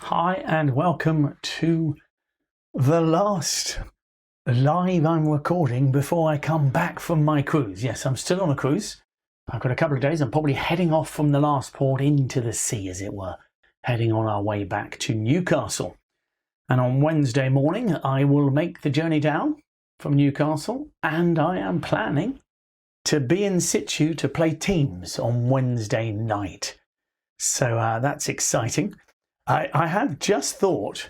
Hi and welcome to the last live I'm recording before I come back from my cruise. Yes, I'm still on a cruise. I've got a couple of days. I'm probably heading off from the last port into the sea, as it were, heading on our way back to Newcastle. And on Wednesday morning, I will make the journey down from Newcastle, and I am planning to be in situ to play teams on Wednesday night. So that's exciting. I have just thought,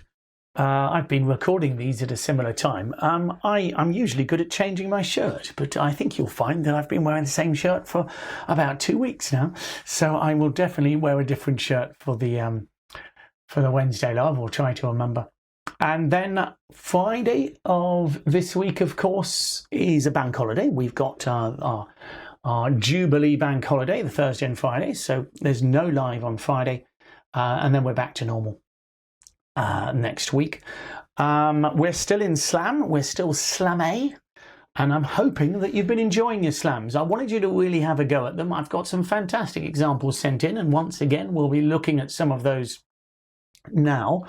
I've been recording these at a similar time. I'm usually good at changing my shirt, but I think you'll find that I've been wearing the same shirt for about 2 weeks now. So I will definitely wear a different shirt for the Wednesday live, or try to remember. And then Friday of this week, of course, is a bank holiday. We've got our Jubilee bank holiday, the Thursday and Friday. So there's no live on Friday. And then we're back to normal next week. We're still in Slam. We're still Slam-A. And I'm hoping that you've been enjoying your slams. I wanted you to really have a go at them. I've got some fantastic examples sent in. And once again, we'll be looking at some of those now.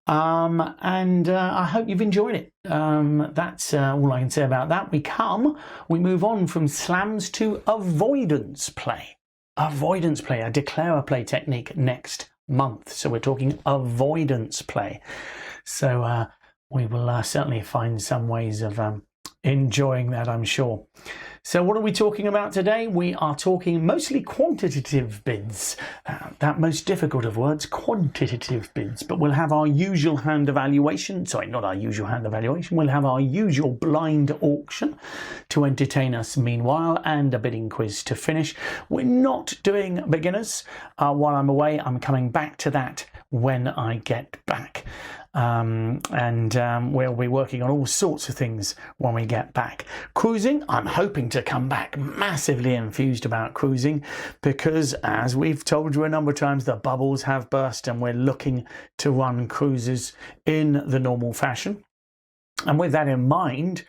I hope you've enjoyed it. That's all I can say about that. We move on from slams to avoidance play. Avoidance play, a declare a play technique next month. So we're talking avoidance play. So we will certainly find some ways of enjoying that, I'm sure. So what are we talking about today? We are talking mostly quantitative bids. That most difficult of words, quantitative bids. But we'll have our usual hand evaluation. Sorry, not our usual hand evaluation. We'll have our usual blind auction to entertain us meanwhile, and a bidding quiz to finish. We're not doing beginners while I'm away. I'm coming back to that when I get back. We'll be working on all sorts of things when we get back. Cruising, I'm hoping to come back massively enthused about cruising, because as we've told you a number of times, the bubbles have burst and we're looking to run cruises in the normal fashion. And with that in mind,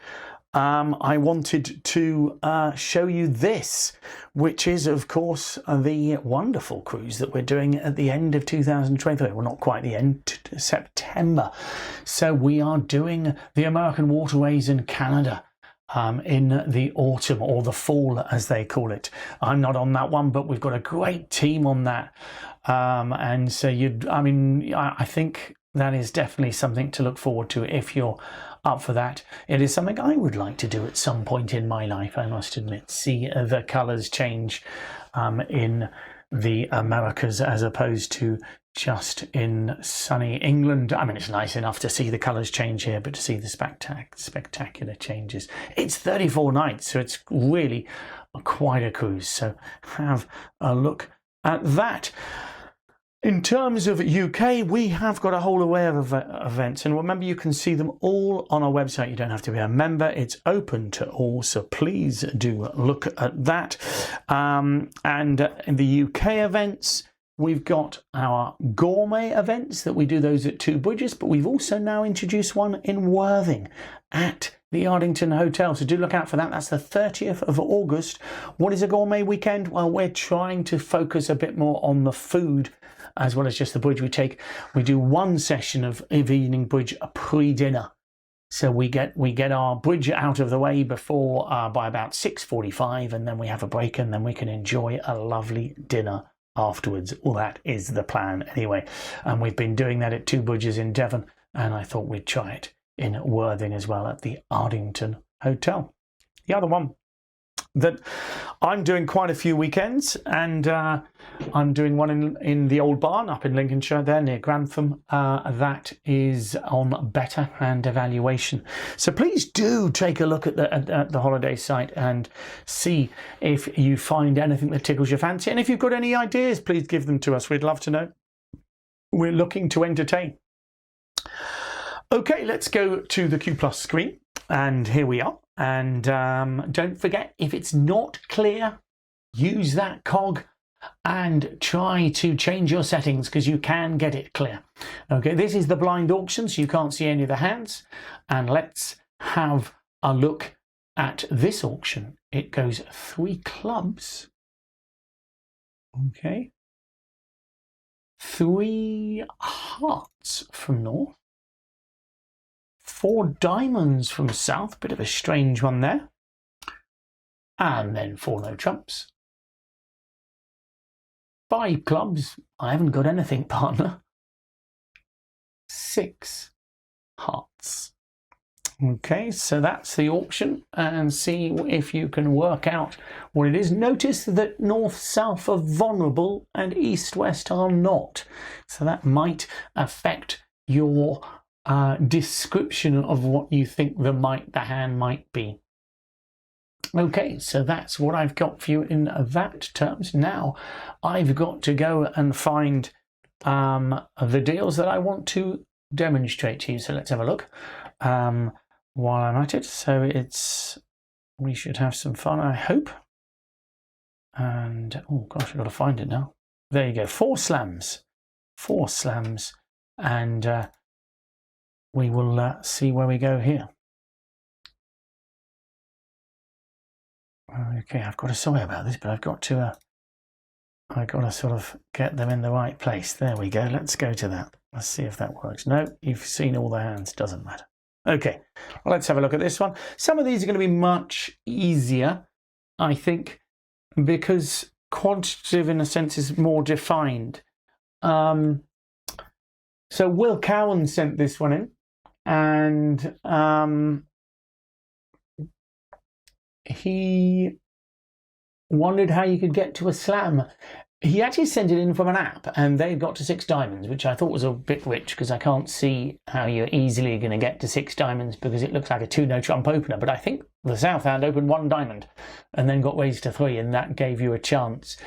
I wanted to show you this, which is, of course, the wonderful cruise that we're doing at the end of 2023. Well, not quite the end, September. So we are doing the American waterways in Canada in the autumn, or the fall, as they call it. I'm not on that one, but we've got a great team on that. And so I think that is definitely something to look forward to if you're up for that. It is something I would like to do at some point in my life, I must admit. See the colours change in the Americas as opposed to just in sunny England. I mean, it's nice enough to see the colours change here, but to see the spectacular changes. It's 34 nights, so it's really quite a cruise. So have a look at that. In terms of UK, we have got a whole array of events, and remember, you can see them all on our website. You don't have to be a member. It's open to all, so please do look at that. And in the UK events, we've got our gourmet events that we do those at Two Bridges, but we've also now introduced one in Worthing at the Ardington Hotel. So do look out for that. That's the 30th of August. What is a gourmet weekend? Well, we're trying to focus a bit more on the food as well as just the bridge. We do one session of evening bridge pre-dinner. So we get our bridge out of the way before by about 6:45, and then we have a break, and then we can enjoy a lovely dinner afterwards. Well, that is the plan anyway. And we've been doing that at Two Bridges in Devon, and I thought we'd try it in Worthing as well at the Ardington Hotel. The other one that I'm doing quite a few weekends, and I'm doing one in the Old Barn up in Lincolnshire there near Grantham. That is on better hand evaluation. So please do take a look at the holiday site and see if you find anything that tickles your fancy. And if you've got any ideas, please give them to us. We'd love to know. We're looking to entertain. Okay, let's go to the Q Plus screen, and here we are. And don't forget, if it's not clear, use that cog and try to change your settings, because you can get it clear. Okay, this is the blind auction, so you can't see any of the hands. And let's have a look at this auction. It goes 3 clubs. Okay. 3 hearts from north, 4 diamonds from south, bit of a strange one there, and then 4 no trumps, 5 clubs, I haven't got anything, partner, 6 hearts. Okay, so that's the auction, and see if you can work out what it is. Notice that north-south are vulnerable and east-west are not. So that might affect your description of what you think the hand might be. Okay, so that's what I've got for you in that terms. Now I've got to go and find the deals that I want to demonstrate to you. So let's have a look while I'm at it. So we should have some fun, I hope. And oh gosh, I've got to find it now. There you go, 4 slams, and we will see where we go here. Okay, I've got to, sorry about this, but I've got to sort of get them in the right place. There we go. Let's go to that. Let's see if that works. No, you've seen all the hands. Doesn't matter. Okay, well, let's have a look at this one. Some of these are going to be much easier, I think, because quantitative, in a sense, is more defined. So Will Cowan sent this one in, and he wondered how you could get to a slam. He actually sent it in from an app, and they got to 6 diamonds, which I thought was a bit rich, because I can't see how you're easily going to get to 6 diamonds, because it looks like a 2 no trump opener. But I think the south hand opened 1 diamond and then got raised to 3, and that gave you a chance.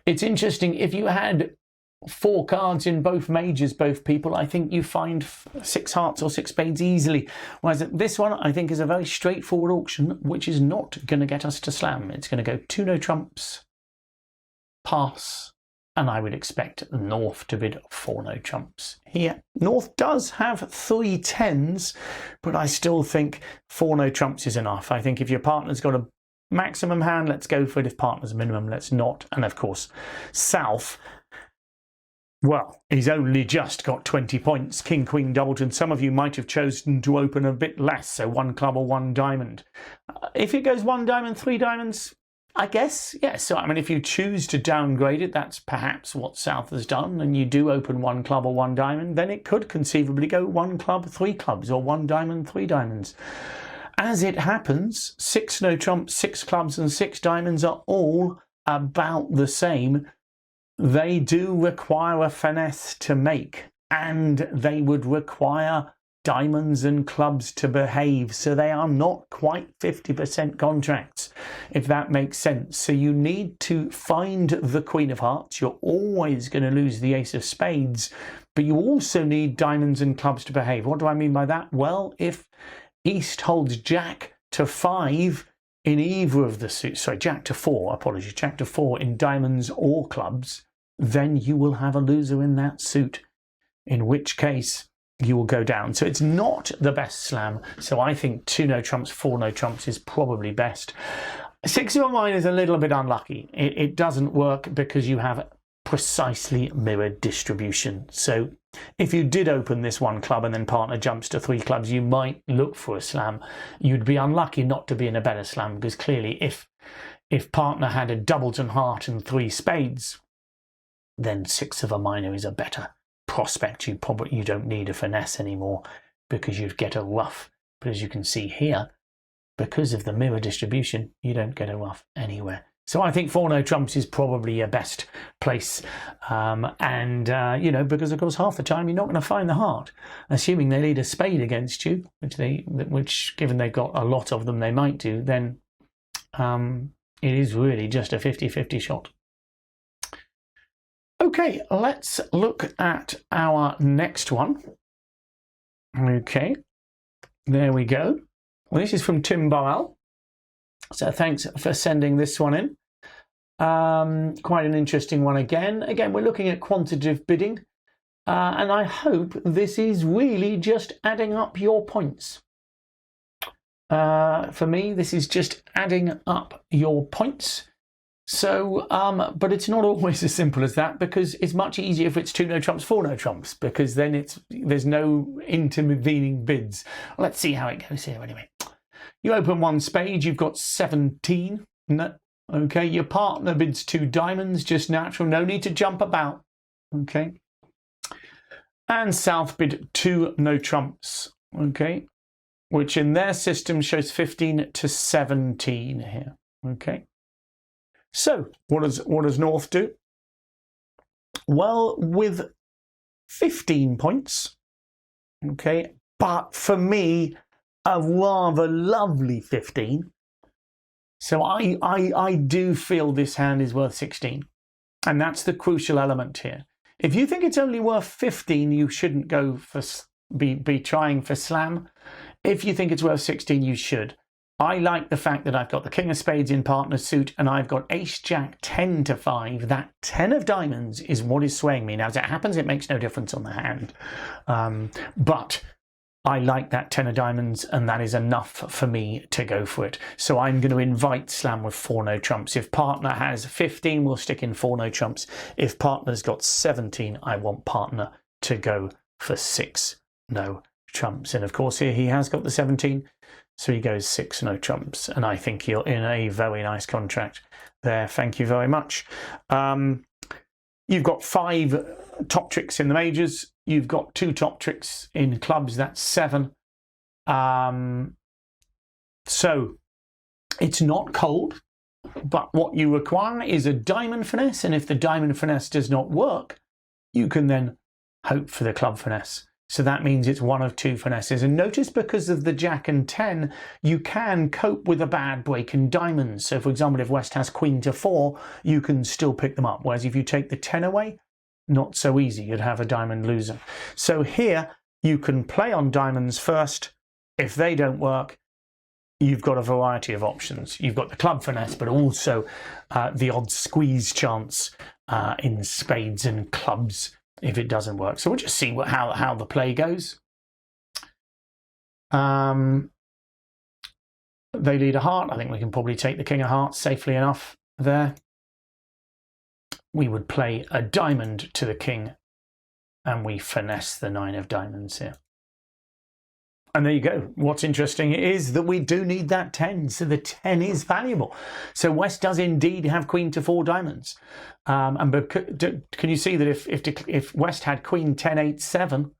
It's interesting, if you had 4 cards in both majors, both people, I think you find 6 hearts or 6 spades easily. Whereas this one, I think, is a very straightforward auction, which is not going to get us to slam. It's going to go 2 no trumps, pass, and I would expect north to bid 4 no trumps here. North does have 3 tens, but I still think 4 no trumps is enough. I think if your partner's got a maximum hand, let's go for it. If partner's minimum, let's not. And of course, south, well, he's only just got 20 points. King, Queen, Doubleton. Some of you might have chosen to open a bit less, so 1 club or 1 diamond. If it goes 1 diamond, 3 diamonds, I guess, yes. So, I mean, if you choose to downgrade it, that's perhaps what south has done, and you do open 1 club or 1 diamond, then it could conceivably go 1 club, 3 clubs, or 1 diamond, 3 diamonds. As it happens, 6 no trumps, 6 clubs, and 6 diamonds are all about the same. They do require a finesse to make, and they would require diamonds and clubs to behave, so they are not quite 50% contracts, if that makes sense. So you need to find the Queen of Hearts. You're always going to lose the Ace of Spades, but you also need diamonds and clubs to behave. What do I mean by that? Well, if East holds Jack to 5 in either of the suits, sorry, Jack to 4, apologies, Jack to 4 in diamonds or clubs, then you will have a loser in that suit, in which case you will go down. So it's not the best slam. So I think 2 no trumps, 4 no trumps is probably best. 6 of a mine is a little bit unlucky. It doesn't work because you have precisely mirrored distribution. So if you did open this 1 club and then partner jumps to 3 clubs, you might look for a slam. You'd be unlucky not to be in a better slam, because clearly if partner had a Doubleton heart and 3 spades, then 6 of a minor is a better prospect. You don't need a finesse anymore, because you'd get a ruff. But as you can see here, because of the mirror distribution, you don't get a ruff anywhere. So I think 4 no trumps is probably your best place, you know, because of course half the time you're not going to find the heart, assuming they lead a spade against you, which given they've got a lot of them, they might do. Then it is really just a 50-50 shot. Okay, let's look at our next one. Okay, there we go. Well, this is from Tim Burrell. So thanks for sending this one in. Quite an interesting one again. Again, we're looking at quantitative bidding. And I hope this is really just adding up your points. For me, this is just adding up your points. So, but it's not always as simple as that, because it's much easier if it's 2 no trumps, 4 no trumps, because then there's no intervening bids. Let's see how it goes here anyway. You open 1 spade, you've got 17. No, okay, your partner bids 2 diamonds, just natural, no need to jump about. Okay. And South bid 2 no trumps. Okay, which in their system shows 15 to 17 here. Okay. So what does North do? Well, with 15 points, okay, but for me, a rather lovely 15. So I do feel this hand is worth 16, and that's the crucial element here. If you think it's only worth 15, you shouldn't go for be trying for slam. If you think it's worth 16, you should. I like the fact that I've got the king of spades in partner suit, and I've got ace jack 10 to 5. That 10 of diamonds is what is swaying me. Now, as it happens, it makes no difference on the hand. But I like that 10 of diamonds, and that is enough for me to go for it. So I'm going to invite slam with 4 no trumps. If partner has 15, we'll stick in 4 no trumps. If partner's got 17, I want partner to go for 6 no trumps. And of course, here he has got the 17. So he goes 6 no trumps, and I think you're in a very nice contract there. Thank you very much. You've got 5 top tricks in the majors. You've got 2 top tricks in clubs. That's 7. So it's not cold, but what you require is a diamond finesse, and if the diamond finesse does not work, you can then hope for the club finesse. So that means it's 1 of 2 finesses. And notice, because of the jack and 10, you can cope with a bad break in diamonds. So for example, if West has queen to 4, you can still pick them up. Whereas if you take the 10 away, not so easy. You'd have a diamond loser. So here you can play on diamonds first. If they don't work, you've got a variety of options. You've got the club finesse, but also the odd squeeze chance in spades and clubs if it doesn't work. So we'll just see how the play goes. They lead a heart. I think we can probably take the king of hearts safely enough there. We would play a diamond to the king, and we finesse the 9 of diamonds here. And there you go. What's interesting is that we do need that 10, so the 10 is valuable. So West does indeed have queen to 4 diamonds. Can you see that if West had queen 10, 8, 7,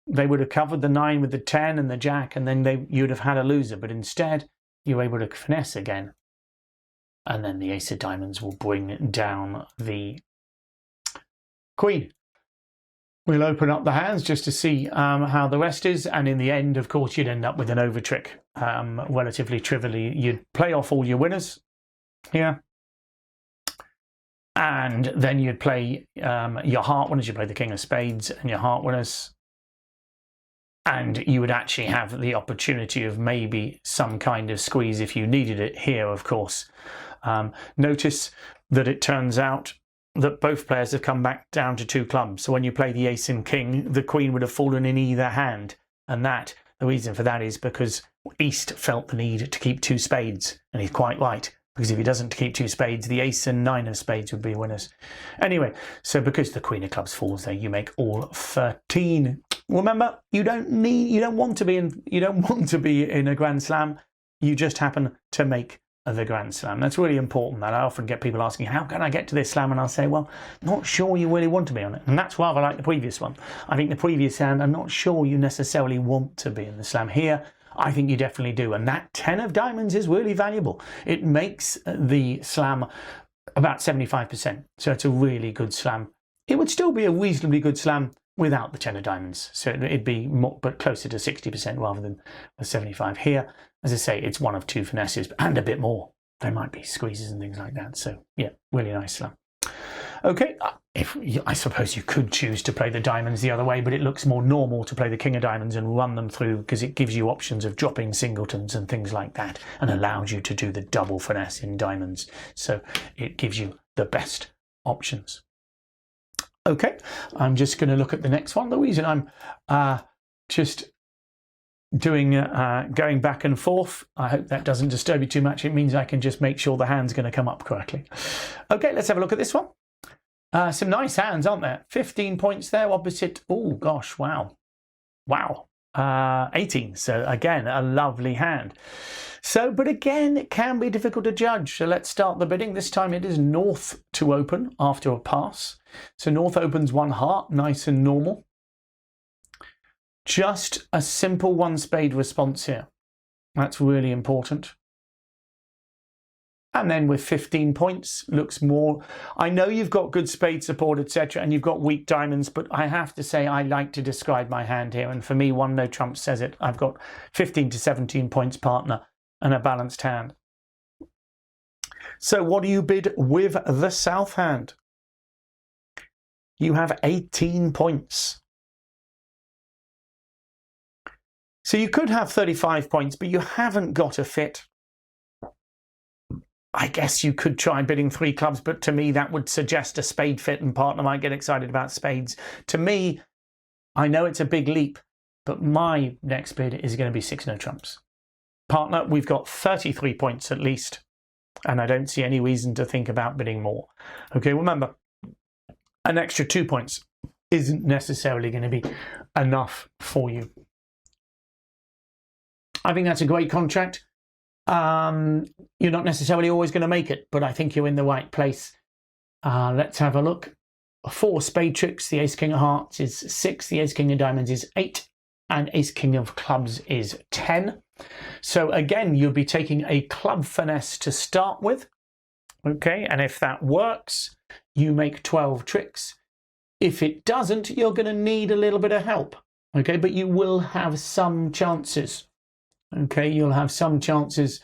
they would have covered the 9 with the 10 and the jack, and then you'd have had a loser. But instead, you're able to finesse again. And then the ace of diamonds will bring down the queen. We'll open up the hands just to see how the rest is, and in the end, of course, you'd end up with an over trick. Relatively trivially, you'd play off all your winners here, and then you'd play your heart winners. You'd play the king of spades and your heart winners, and you would actually have the opportunity of maybe some kind of squeeze if you needed it here, of course. Notice that it turns out that both players have come back down to 2 clubs. So when you play the ace and king, the queen would have fallen in either hand. And the reason for that is because East felt the need to keep 2 spades. And he's quite right, because if he doesn't keep 2 spades, the ace and 9 of spades would be winners. Anyway, so because the queen of clubs falls there, you make all 13. Remember, you don't want to be in a Grand Slam. You just happen to make the Grand Slam. That's really important. And I often get people asking, how can I get to this slam? And I'll say, well, not sure you really want to be on it. And that's rather like the previous one. I think the previous hand, I'm not sure you necessarily want to be in the slam. Here, I think you definitely do. And that 10 of diamonds is really valuable. It makes the slam about 75%. So it's a really good slam. It would still be a reasonably good slam without the 10 of diamonds. So it'd be more, but closer to 60% rather than the 75 here. As I say, it's 1 of 2 finesses and a bit more. There might be squeezes and things like that. So yeah, really nice slam. Okay, I suppose you could choose to play the diamonds the other way, but it looks more normal to play the king of diamonds and run them through, because it gives you options of dropping singletons and things like that, and allows you to do the double finesse in diamonds. So it gives you the best options. Okay, I'm just going to look at the next one. The reason I'm just going back and forth. I hope that doesn't disturb you too much. It means I can just make sure the hand's going to come up correctly. Okay, let's have a look at this one. Some nice hands, aren't there? 15 points there opposite. Oh gosh, wow. 18. So again, a lovely hand. So, but again, it can be difficult to judge. So let's start the bidding. This time it is North to open after a pass. So North opens 1 heart, nice and normal. Just a simple 1 spade response here. That's really important. And then with 15 points, looks more. I know you've got good spade support, etc., and you've got weak diamonds, but I have to say I like to describe my hand here. And for me, 1 no trump says it. I've got 15 to 17 points partner and a balanced hand. So what do you bid with the south hand? You have 18 points. So you could have 35 points, but you haven't got a fit. I guess you could try bidding 3 clubs, but to me that would suggest a spade fit and partner might get excited about spades. To me, I know it's a big leap, but my next bid is going to be 6 no trumps. Partner, we've got 33 points at least, and I don't see any reason to think about bidding more. Okay, remember, an extra 2 points isn't necessarily going to be enough for you. I think that's a great contract. You're not necessarily always going to make it, but I think you're in the right place. Let's have a look. 4 spade tricks. The ace king of hearts is 6. The ace king of diamonds is 8. And ace king of clubs is 10. So again, you'll be taking a club finesse to start with. Okay, and if that works, you make 12 tricks. If it doesn't, you're going to need a little bit of help. Okay, but you will have some chances. Okay, you'll have some chances,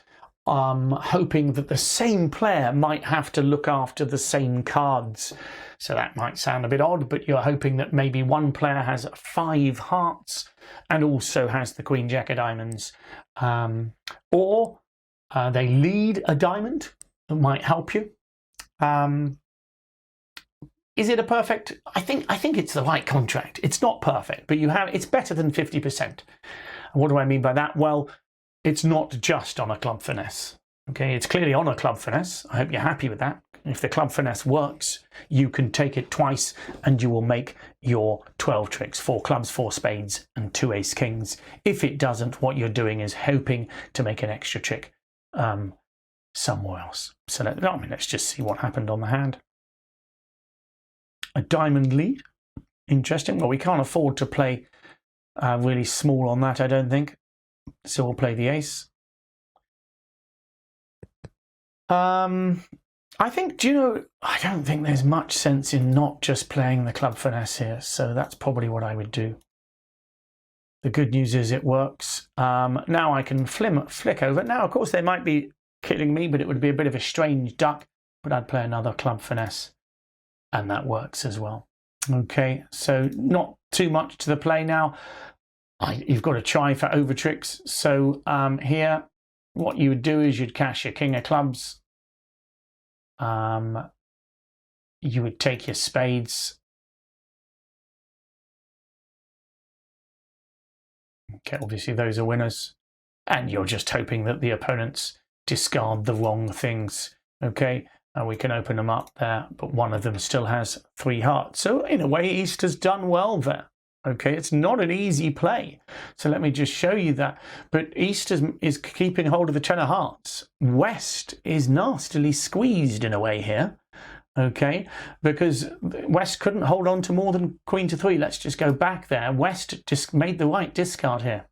hoping that the same player might have to look after the same cards. So that might sound a bit odd, but you're hoping that maybe one player has 5 hearts and also has the queen jack of diamonds. Or they lead a diamond that might help you. Is it a perfect? I think it's the right contract. It's not perfect, but it's better than 50%. And what do I mean by that? Well, it's not just on a club finesse. Okay, it's clearly on a club finesse. I hope you're happy with that. If the club finesse works, you can take it twice and you will make your 12 tricks, 4 clubs, 4 spades and 2 ace kings. If it doesn't, what you're doing is hoping to make an extra trick somewhere else. So let's just see what happened on the hand. A diamond lead. Interesting. Well, we can't afford to play really small on that, I don't think. So we'll play the ace. I think, I don't think there's much sense in not just playing the club finesse here. So that's probably what I would do. The good news is it works. Now I can flick over. Now, of course, they might be killing me, but it would be a bit of a strange duck. But I'd play another club finesse. And that works as well. Okay, so not too much to the play now. You've got to try for over tricks. So here, what you would do is you'd cash your king of clubs. You would take your spades. Okay, obviously those are winners. And you're just hoping that the opponents discard the wrong things. Okay. We can open them up there, but one of them still has 3 hearts. So in a way, East has done well there. Okay, it's not an easy play. So let me just show you that. But East is keeping hold of the 10 of hearts. West is nastily squeezed in a way here. Okay, because West couldn't hold on to more than queen to 3. Let's just go back there. West just made the right discard here.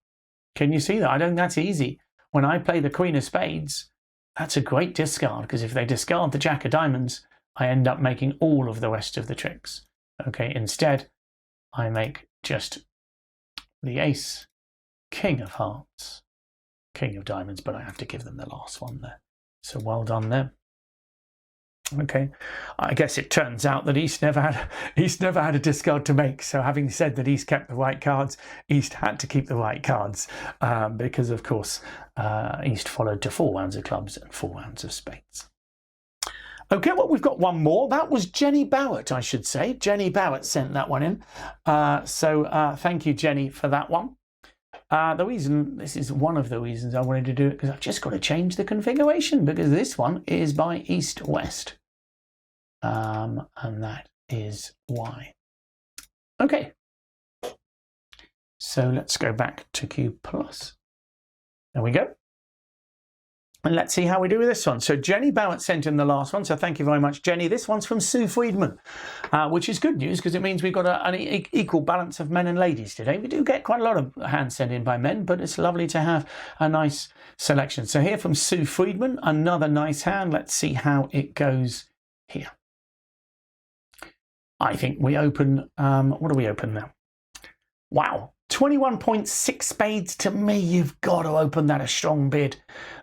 Can you see that? I don't think that's easy. When I play the queen of spades, that's a great discard, because if they discard the jack of diamonds, I end up making all of the rest of the tricks. Okay, instead, I make just the ace, king of hearts, king of diamonds, but I have to give them the last one there. So well done there. Okay, I guess it turns out that East never had a discard to make. So having said that East kept the right cards, East had to keep the right cards because, of course, East followed to 4 rounds of clubs and 4 rounds of spades. Okay, well, we've got one more. That was Jenny Barrett, I should say. Jenny Barrett sent that one in. So thank you, Jenny, for that one. The reason, this is one of the reasons I wanted to do it, because I've just got to change the configuration, because this one is by east-west. And that is why. Okay. So let's go back to Q+. There we go. And let's see how we do with this one. So Jenny Barrett sent in the last one, so thank you very much, Jenny. This one's from Sue Friedman, which is good news because it means we've got an equal balance of men and ladies today. We do get quite a lot of hands sent in by men, but it's lovely to have a nice selection. So here from Sue Friedman, another nice hand. Let's see how it goes here. I think we open, what do we open now? Wow. 21.6 spades. To me, you've got to open that a strong bid.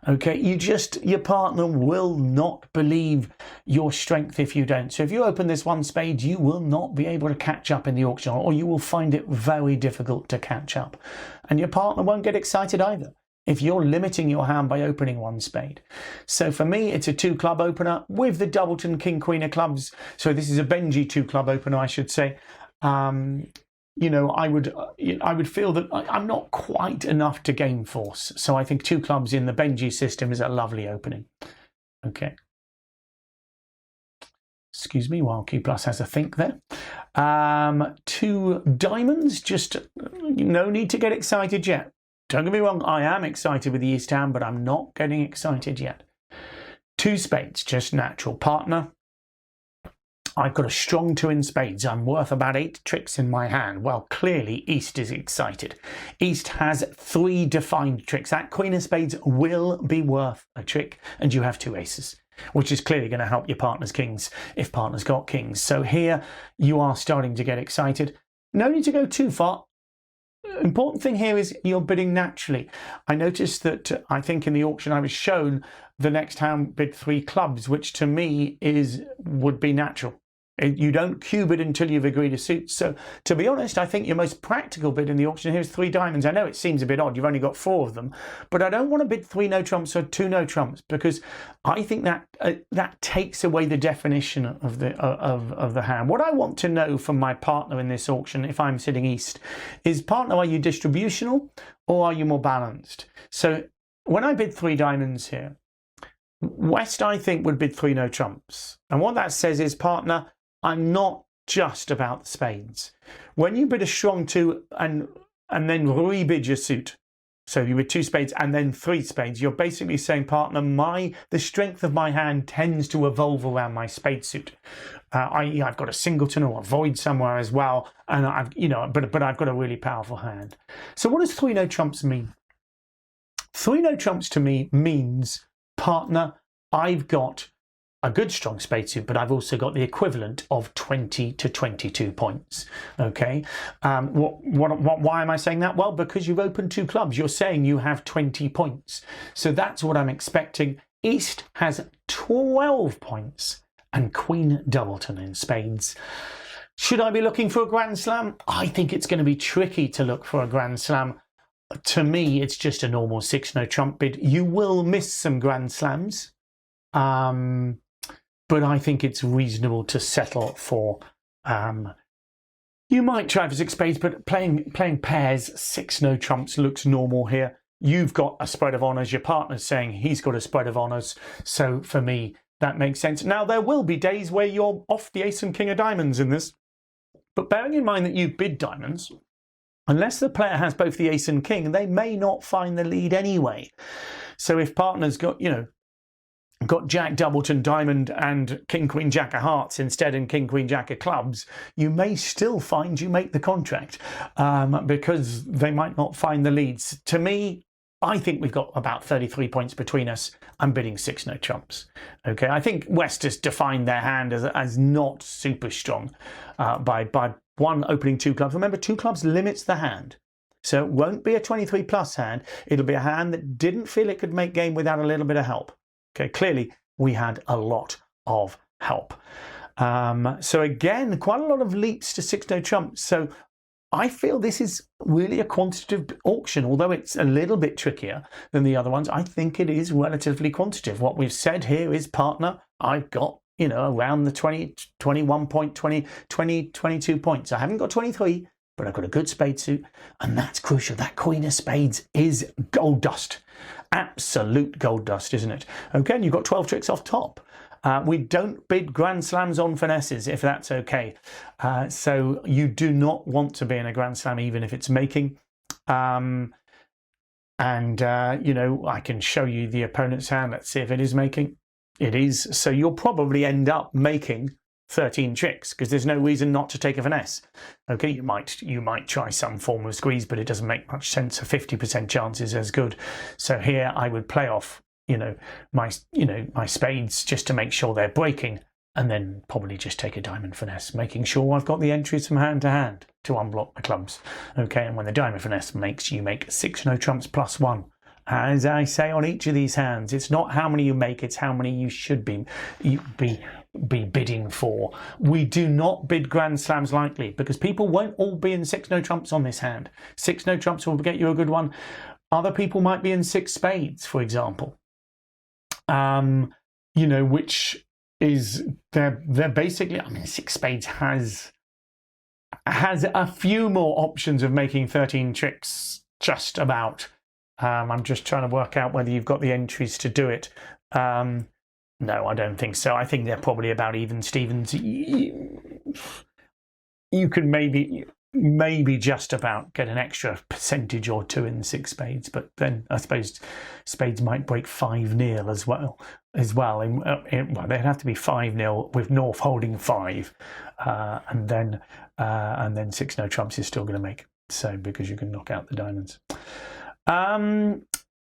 Okay, your partner will not believe your strength if you don't. So if you open this one spade, you will not be able to catch up in the auction, or you will find it very difficult to catch up. And your partner won't get excited either if you're limiting your hand by opening one spade. So for me, it's a 2-club opener with the Doubleton King Queen of clubs. So this is a Benji 2-club opener, I should say. You know, I would feel that I'm not quite enough to game force. So I think 2 clubs in the Benji system is a lovely opening. Okay. Excuse me while Q+ has a think there. 2 diamonds, just no need to get excited yet. Don't get me wrong, I am excited with the East Hand, but I'm not getting excited yet. 2 spades, just natural. Partner, I've got a strong 2 in spades. I'm worth about 8 tricks in my hand. Well, clearly East is excited. East has 3 defined tricks. That Queen of Spades will be worth a trick, and you have 2 aces, which is clearly going to help your partner's kings if partner's got kings. So here you are starting to get excited. No need to go too far. Important thing here is you're bidding naturally. I noticed that I think in the auction I was shown the next hand bid 3 clubs, which to me would be natural. You don't Q bid until you've agreed a suit. So to be honest, I think your most practical bid in the auction here is 3 diamonds. I know it seems a bit odd, you've only got 4 of them, but I don't want to bid 3 no trumps or 2 no trumps, because I think that that takes away the definition of the hand. What I want to know from my partner in this auction, if I'm sitting East, is, partner, are you distributional or are you more balanced? So when I bid 3 diamonds here, West, I think, would bid 3 no trumps. And what that says is, partner, I'm not just about the spades. When you bid a strong 2 and then rebid your suit, so you bid 2 spades and then 3 spades, you're basically saying, partner, the strength of my hand tends to evolve around my spade suit. I've got a singleton or a void somewhere as well, and but I've got a really powerful hand. So what does 3 no trumps mean? 3 no trumps to me means, partner, I've got a good strong spade suit, but I've also got the equivalent of 20 to 22 points. Okay, why am I saying that? Well, because you've opened 2 clubs, you're saying you have 20 points. So that's what I'm expecting. East has 12 points and Queen Doubleton in spades. Should I be looking for a Grand Slam? I think it's going to be tricky to look for a Grand Slam. To me, it's just a normal 6 no trump bid. You will miss some Grand Slams. But I think it's reasonable to settle for, you might try for 6 spades, but playing pairs, 6 no trumps looks normal here. You've got a spread of honours, your partner's saying he's got a spread of honours, so for me, that makes sense. Now, there will be days where you're off the ace and king of diamonds in this, but bearing in mind that you bid diamonds, unless the player has both the ace and king, they may not find the lead anyway. So if partner's got, got Jack, Doubleton, Diamond and King, Queen, Jack of Hearts instead and King, Queen, Jack of Clubs, you may still find you make the contract because they might not find the leads. To me, I think we've got about 33 points between us. I'm bidding 6 no trumps. Okay, I think West has defined their hand as not super strong by one opening 2 clubs. Remember, 2 clubs limits the hand. So it won't be a 23 plus hand. It'll be a hand that didn't feel it could make game without a little bit of help. Okay, clearly we had a lot of help. So again, quite a lot of leaps to 6 no trumps. So I feel this is really a quantitative auction, although it's a little bit trickier than the other ones. I think it is relatively quantitative. What we've said here is, partner, I've got, around the 20, 21 point, 20, 22 points. I haven't got 23, but I've got a good spade suit, and that's crucial. That queen of spades is gold dust. Absolute gold dust, isn't it? Okay, and you've got 12 tricks off top. We don't bid grand slams on finesses, if that's okay. So you do not want to be in a grand slam, even if it's making. You know, I can show you the opponent's hand. Let's see if it is making. It is. So you'll probably end up making 13 tricks, because there's no reason not to take a finesse. Okay, you might try some form of squeeze, but it doesn't make much sense. A 50% chance is as good. So here I would play off, my spades just to make sure they're breaking, and then probably just take a diamond finesse, making sure I've got the entries from hand to hand to unblock the clubs. Okay, and when the diamond finesse makes you make 6 no trumps plus 1. As I say on each of these hands, it's not how many you make, it's how many you should be bidding for. We do not bid grand slams lightly, because people won't all be in 6 no trumps on this hand. 6 no trumps will get you a good one. Other people might be in 6 spades, for example. Which is they're basically, I mean, 6 spades has a few more options of making 13 tricks, just about. I'm just trying to work out whether you've got the entries to do it. No, I don't think so. I think they're probably about even Stevens. You can maybe just about get an extra percentage or 2 in 6 spades, but then I suppose spades might break 5-0 as well. Well, they'd have to be 5-0 with North holding 5, and then 6 no trumps is still going to make. So because you can knock out the diamonds.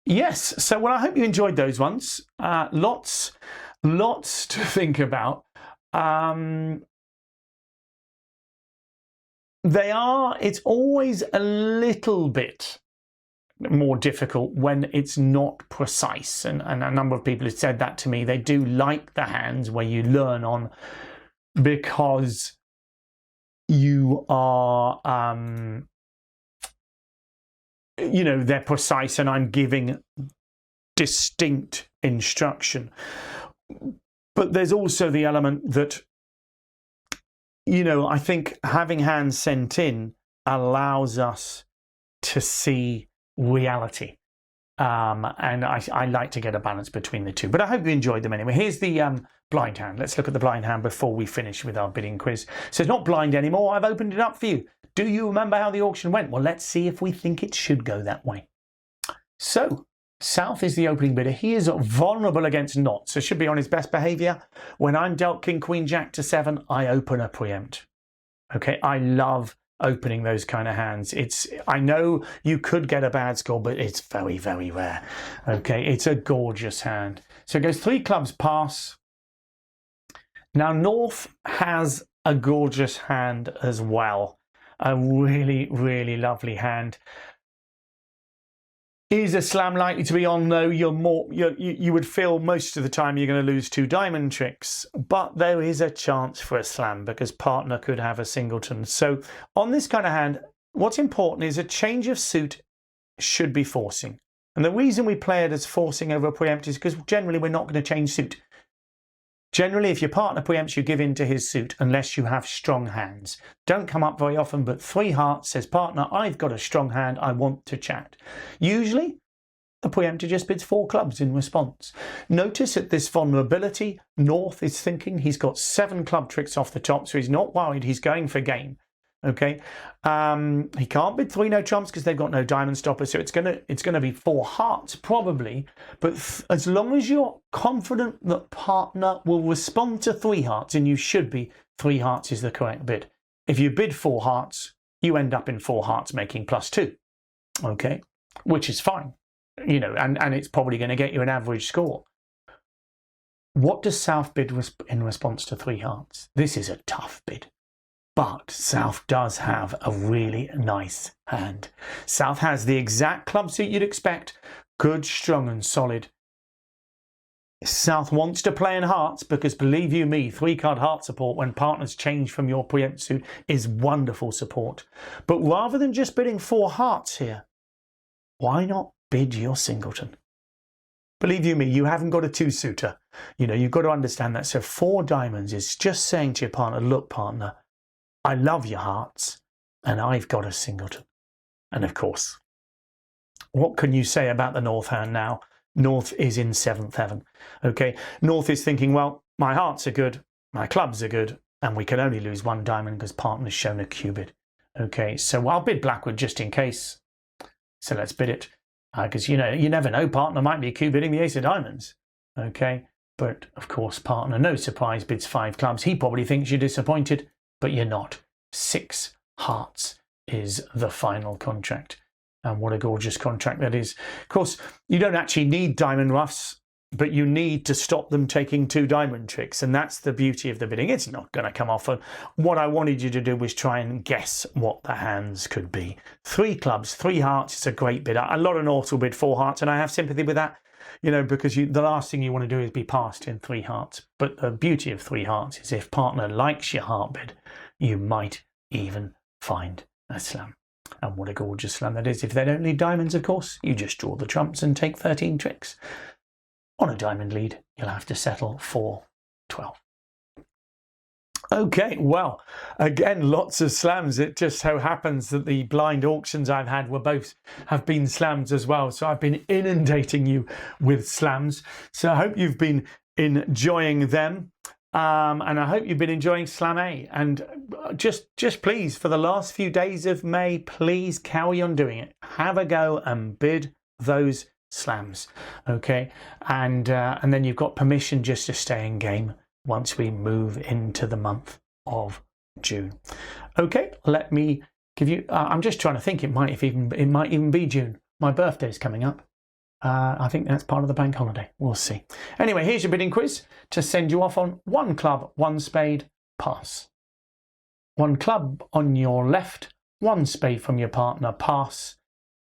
Yes, so well, I hope you enjoyed those ones. Lots to think about. It's always a little bit more difficult when it's not precise, and a number of people have said that to me. They do like the hands where you learn on, because you are they're precise and I'm giving distinct instruction. But there's also the element that, I think having hands sent in allows us to see reality. And I like to get a balance between the two. But I hope you enjoyed them anyway. Here's the blind hand. Let's look at the blind hand before we finish with our bidding quiz. So it's not blind anymore. I've opened it up for you. Do you remember how the auction went? Well, let's see if we think it should go that way. So, South is the opening bidder. He is vulnerable against Knot, so should be on his best behaviour. When I'm dealt King, Queen, Jack to 7, I open a preempt. Okay, I love opening those kind of hands. I know you could get a bad score, but it's very, very rare. Okay, it's a gorgeous hand. So it goes 3 clubs pass. Now, North has a gorgeous hand as well. A really, really lovely hand. Is a slam likely to be on, though? You would feel most of the time you're going to lose 2 diamond tricks, but there is a chance for a slam because partner could have a singleton. So on this kind of hand, what's important is a change of suit should be forcing. And the reason we play it as forcing over a preempt is because generally we're not going to change suit. Generally, if your partner preempts, you give in to his suit unless you have strong hands. Don't come up very often, but 3 hearts says, partner, I've got a strong hand, I want to chat. Usually, the preemptor just bids 4 clubs in response. Notice at this vulnerability, North is thinking he's got 7 club tricks off the top, so he's not worried, he's going for game. Okay, he can't bid 3 no trumps because they've got no diamond stopper, so it's gonna be 4 hearts probably. But as long as you're confident that partner will respond to 3 hearts, and you should be, 3 hearts is the correct bid. If you bid 4 hearts, you end up in 4 hearts making +2. Okay, which is fine, and it's probably going to get you an average score. What does South bid in response to 3 hearts? This is a tough bid. But South does have a really nice hand. South has the exact club suit you'd expect. Good, strong and solid. South wants to play in hearts because, believe you me, 3-card heart support when partners change from your preempt suit is wonderful support. But rather than just bidding 4 hearts here, why not bid your singleton? Believe you me, you haven't got a 2-suiter. You've got to understand that. So 4 diamonds is just saying to your partner, look, partner, I love your hearts, and I've got a singleton. And of course, what can you say about the North hand now? North is in 7th heaven. Okay, North is thinking, well, my hearts are good, my clubs are good, and we can only lose 1 diamond because partner's shown a Q-bid. Okay, so I'll bid blackwood just in case. So let's bid it. Because, you never know, partner might be Q-bidding the ace of diamonds. Okay, but of course, partner, no surprise, bids 5 clubs. He probably thinks you're disappointed, but you're not. 6 hearts is the final contract. And what a gorgeous contract that is. Of course, you don't actually need diamond ruffs, but you need to stop them taking 2 diamond tricks. And that's the beauty of the bidding. It's not going to come off. And what I wanted you to do was try and guess what the hands could be. 3 clubs, 3 hearts is a great bid. A lot of North will bid 4 hearts, and I have sympathy with that, because the last thing you want to do is be passed in 3 hearts. But the beauty of 3 hearts is if partner likes your heart bid, you might even find a slam. And what a gorgeous slam that is. If they don't need diamonds, of course, you just draw the trumps and take 13 tricks. On a diamond lead, you'll have to settle for 12. Okay, well, again, lots of slams. It just so happens that the blind auctions I've had have been slams as well. So I've been inundating you with slams. So I hope you've been enjoying them. And I hope you've been enjoying Slam A. And just please, for the last few days of May, please carry on doing it. Have a go and bid those slams, okay? And then you've got permission just to stay in game once we move into the month of June. Okay, let me give you. I'm just trying to think. It might even be June. My birthday's coming up. I think that's part of the bank holiday. We'll see. Anyway, here's your bidding quiz to send you off on 1 club, 1 spade, pass. 1 club on your left, 1 spade from your partner, pass,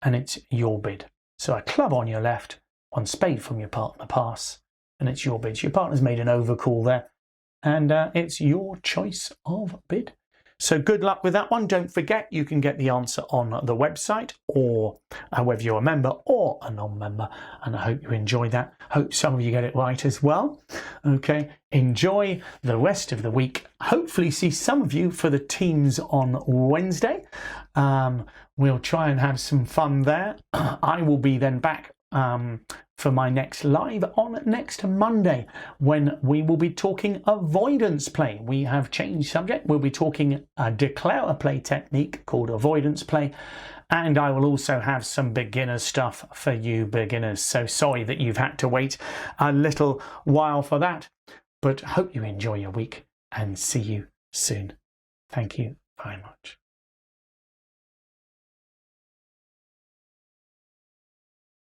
and it's your bid. So a club on your left, 1 spade from your partner, pass, and it's your bid. So your partner's made an overcall there, and it's your choice of bid. So good luck with that one. Don't forget, you can get the answer on the website, or whether you're a member or a non-member. And I hope you enjoy that. Hope some of you get it right as well. Okay, enjoy the rest of the week. Hopefully see some of you for the teams on Wednesday. We'll try and have some fun there. I will be then back for my next live on next Monday, when we will be talking avoidance play. We have changed subject. We'll be talking a declare a play technique called avoidance play, and I will also have some beginner stuff for you beginners. So sorry that you've had to wait a little while for that, but hope you enjoy your week and see you soon. Thank you very much.